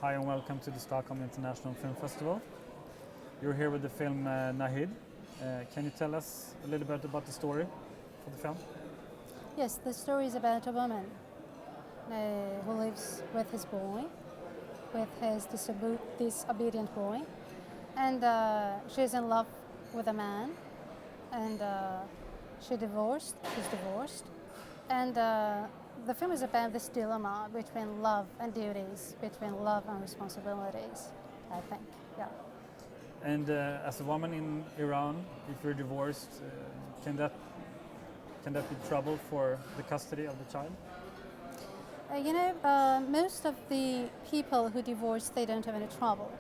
Hi and welcome to the Stockholm International Film Festival. You're here with the film Nahid. Can you tell us a little bit about the story for the film? Yes, the story is about a woman who lives with his boy, with his disobedient boy, and she's in love with a man, and she's divorced, and the film is about this dilemma between love and duties, between love and responsibilities, I think, yeah. And as a woman in Iran, if you're divorced, can that be trouble for the custody of the child? Most of the people who divorce, they don't have any trouble.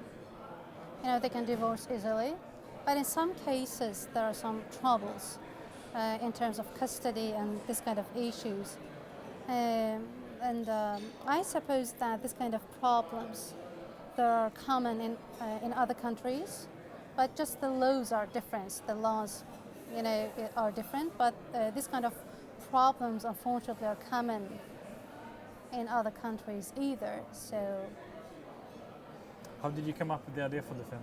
They can divorce easily, but in some cases there are some troubles in terms of custody and this kind of issues. I suppose that this kind of problems that are common in other countries, but just the laws are different. The laws, are different, but this kind of problems, unfortunately, are common in other countries either. So, How did you come up with the idea for the film?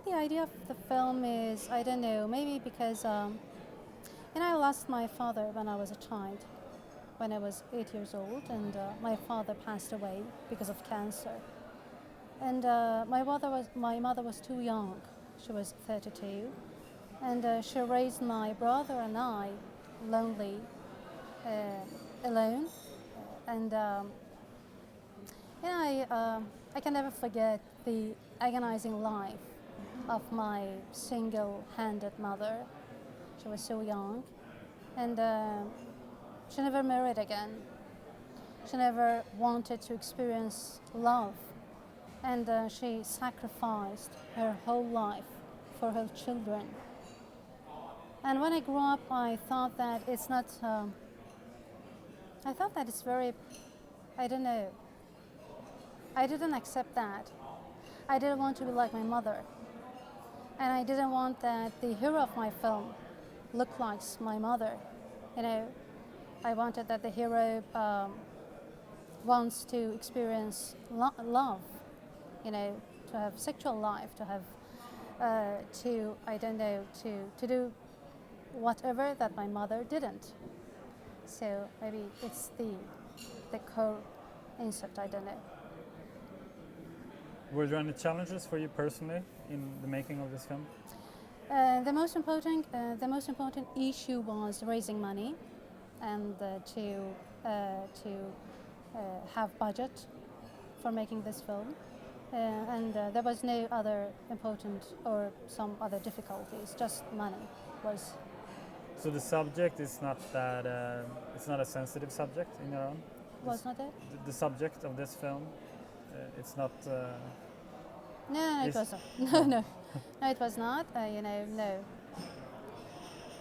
the idea of the film is, I don't know, maybe because, I lost my father when I was a child, when I was 8 years old, and my father passed away because of cancer. And my mother was too young. She was 32, and she raised my brother and I lonely, alone. And I can never forget the agonizing life of my single-handed mother. She was so young, and she never married again. She never wanted to experience love, and she sacrificed her whole life for her children. And when I grew up, I thought that it's not. I thought that it's very. I don't know. I didn't accept that. I didn't want to be like my mother, and I didn't want that the hero of my film looked like my mother. I wanted that the hero wants to experience love, to have sexual life, to have to do whatever that my mother didn't. So maybe it's the core concept. I don't know. Were there any challenges for you personally in the making of this film? The most important issue was raising money, and to have budget for making this film. And there was no other important or some other difficulties. Just money was. So the subject is not that it's not a sensitive subject in Iran. Was not it? The subject of this film, it's not. No, it wasn't. No, it was not. No.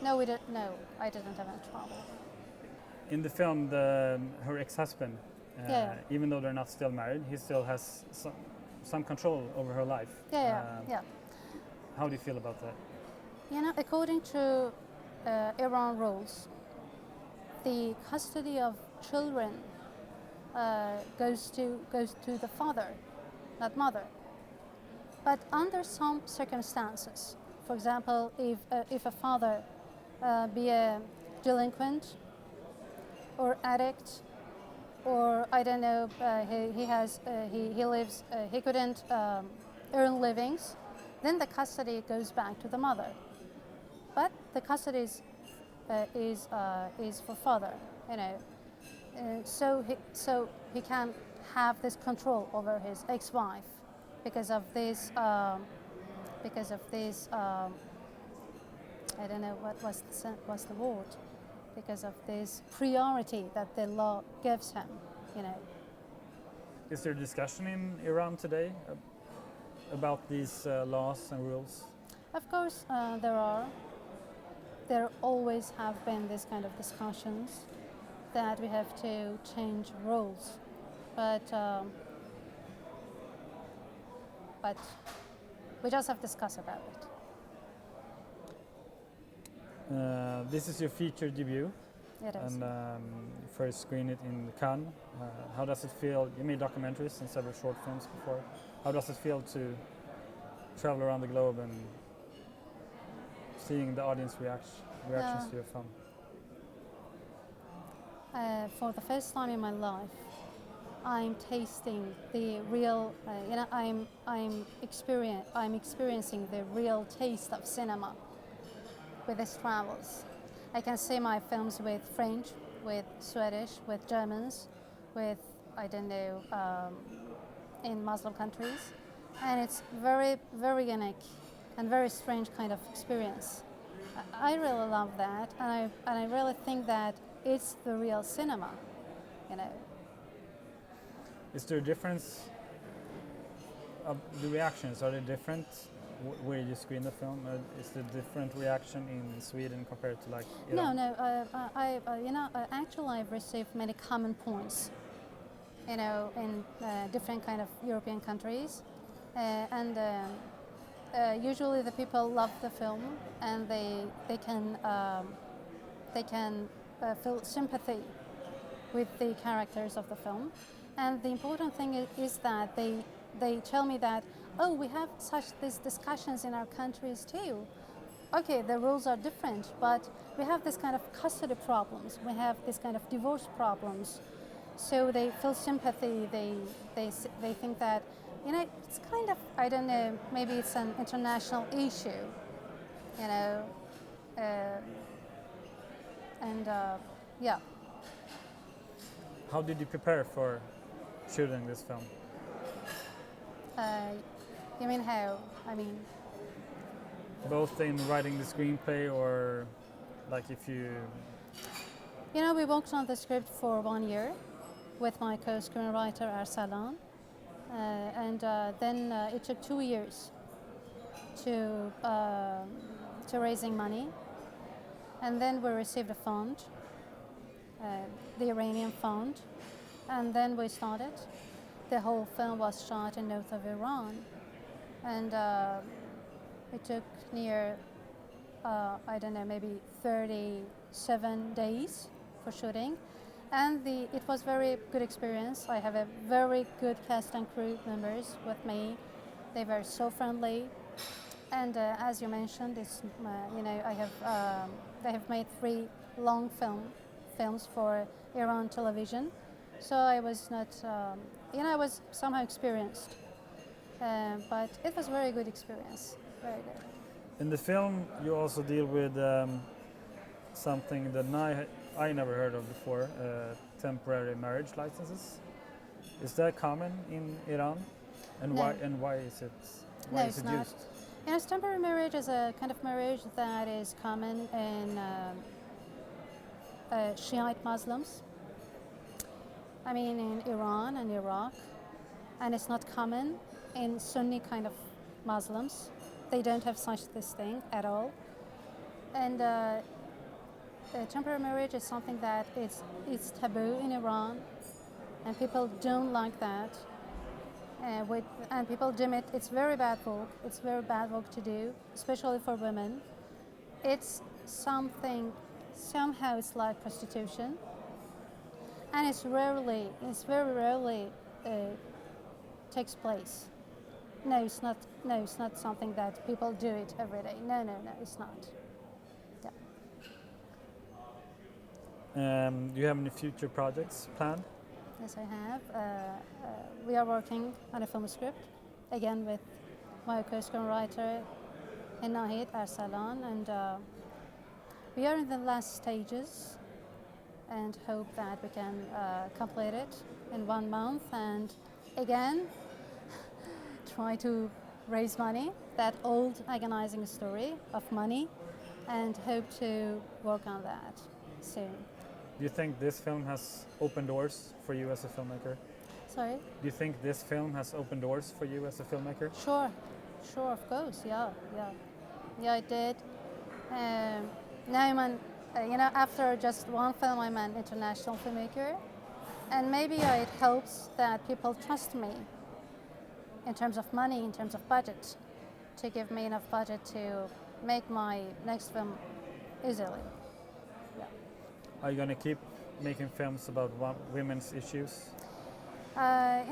No, we didn't. No, I didn't have any trouble. In the film, her ex-husband, even though they're not still married, he still has some control over her life. Yeah. How do you feel about that? According to Iran rules, the custody of children goes to the father, not mother. But under some circumstances, for example, if a father be a delinquent or addict, or I don't know, he lives, he couldn't earn livings, then the custody goes back to the mother. But the custody is for father, so he can have this control over his ex-wife because of this. I don't know what's the word. Because of this priority that the law gives him, Is there discussion in Iran today about these laws and rules? Of course, there are. There always have been this kind of discussions that we have to change rules, but we just have to discuss about it. This is your feature debut. It is. and first screened it in Cannes. How does it feel? You made documentaries and several short films before. How does it feel to travel around the globe and seeing the audience reactions to your film? For the first time in my life, I'm tasting the real. I'm experiencing the real taste of cinema with these travels. I can see my films with French, with Swedish, with Germans, with I don't know, in Muslim countries, and it's very, very unique and very strange kind of experience. I really love that, and I really think that it's the real cinema, you know. Is there a difference of the reactions? Are they different where you screen the film? Is there different reaction in Sweden compared to like Iran? No. Actually, I've received many common points, you know, in different kind of European countries, and usually the people love the film, and they can feel sympathy with the characters of the film. And the important thing is that they tell me that, oh, we have such these discussions in our countries too. Okay, the rules are different, but we have this kind of custody problems. We have this kind of divorce problems. So they feel sympathy. They think that, you know, it's kind of, I don't know, maybe it's an international issue, you know, yeah. How did you prepare for shooting this film? You mean how? I mean, Both in writing the screenplay or like if you... you know, we worked on the script for 1 year with my co-screenwriter Arsalan, and then it took 2 years to raising money, and then we received a fund, the Iranian fund, and then we started. The whole film was shot in north of Iran, and it took near, I don't know, maybe 37 days for shooting, and it was very good experience. I have a very good cast and crew members with me. They were so friendly, and as you mentioned, it's you know, they have made 3 long films for Iran television, so I was not, you know, I was somehow experienced, but it was very good experience, very good. In the film, you also deal with something that I never heard of before, temporary marriage licenses. Is that common in Iran? And No. why is it No, it's not. used? You know, temporary marriage is a kind of marriage that is common in Shiite Muslims. I mean, in Iran and Iraq, and it's not common in Sunni kind of Muslims. They don't have such this thing at all. And temporary marriage is something that it's taboo in Iran, and people don't like that. And people deem it's very bad work. It's very bad work to do, especially for women. It's somehow it's like prostitution, and it's very rarely takes place. No, it's not. No, it's not something that people do it every day. No, it's not. Yeah. Do you have any future projects planned? Yes, I have. We are working on a film script, again with my co-screenwriter Nahid Arsalan, and we are in the last stages and hope that we can complete it in 1 month, and again try to raise money, that old agonizing story of money, and hope to work on that soon. Do you think this film has opened doors for you as a filmmaker? Sorry? Do you think this film has opened doors for you as a filmmaker? Sure, of course, yeah, it did. Now you know, after just 1 film, I'm an international filmmaker, and maybe it helps that people trust me in terms of money, in terms of budget, to give me enough budget to make my next film easily. Yeah. Are you going to keep making films about women's issues? I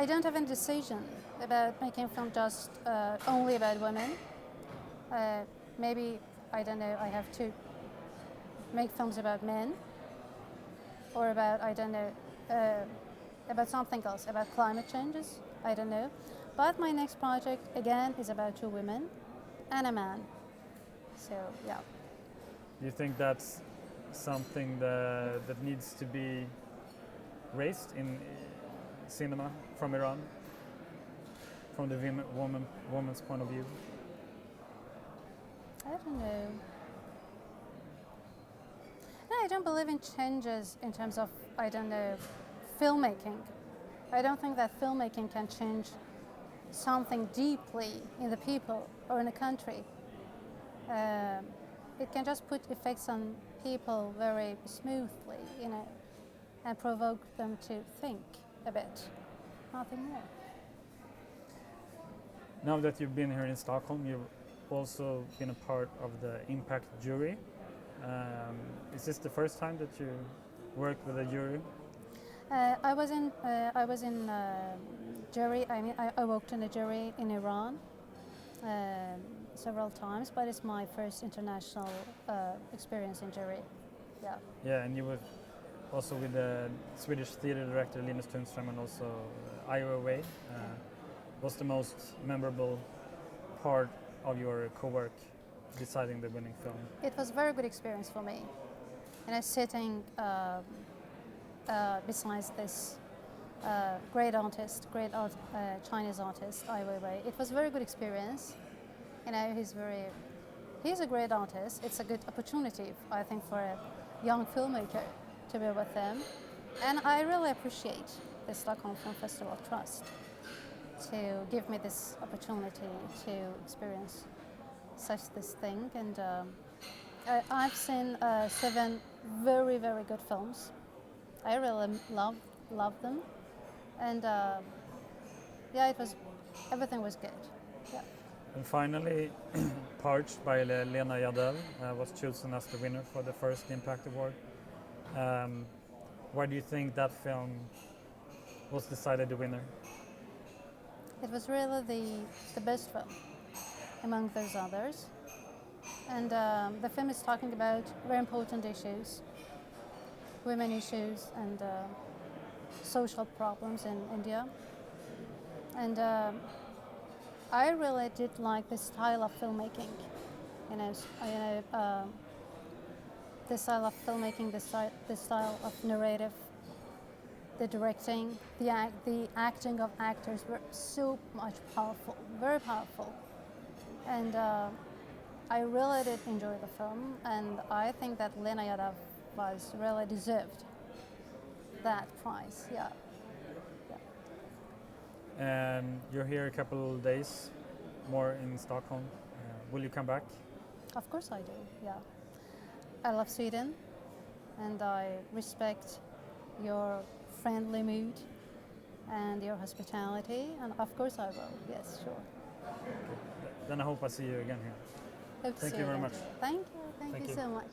don't have any decision about making a film just only about women. Maybe, I don't know, I have to make films about men or about, I don't know, about something else, about climate changes, I don't know. But my next project, again, is about two women and a man. So, yeah. Do you think that's something that needs to be raised in cinema from Iran, from the woman's point of view? I don't know. No, I don't believe in changes in terms of, I don't know, filmmaking. I don't think that filmmaking can change something deeply in the people or in a country. It can just put effects on people very smoothly, and provoke them to think a bit. Nothing more. Now that you've been here in Stockholm, you've also been a part of the Impact jury. Is this the first time that you worked with a jury? I was in jury. I worked in a jury in Iran several times, but it's my first international experience in jury. Yeah. Yeah, and you were also with the Swedish theater director Linus Tungström and also Iowa Way. What's the most memorable part of your co-work deciding the winning film? It was a very good experience for me. Sitting besides this great Chinese artist, Ai Weiwei. It was a very good experience. He's a great artist. It's a good opportunity, I think, for a young filmmaker to be with him. And I really appreciate the Stockholm Film Festival Trust to give me this opportunity to experience such this thing. And I've seen 7 very, very good films. I really love them. And everything was good. Yeah. And finally, Parched by Lena Yadel was chosen as the winner for the first Impact Award. Why do you think that film was decided the winner? It was really the best film among those others. And the film is talking about very important issues, women issues and social problems in India. And I really did like the style of filmmaking. The style of filmmaking, the style of narrative, the directing, the acting of actors were so much powerful, very powerful. And I really did enjoy the film, and I think that Lena Yadav was really deserved that prize. Yeah. And you're here a couple of days more in Stockholm. Will you come back? Of course I do, yeah. I love Sweden, and I respect your friendly mood and your hospitality, and of course I will, yes, sure. Then I hope I see you again here. Hope to Thank see you very again. much. Thank you so much.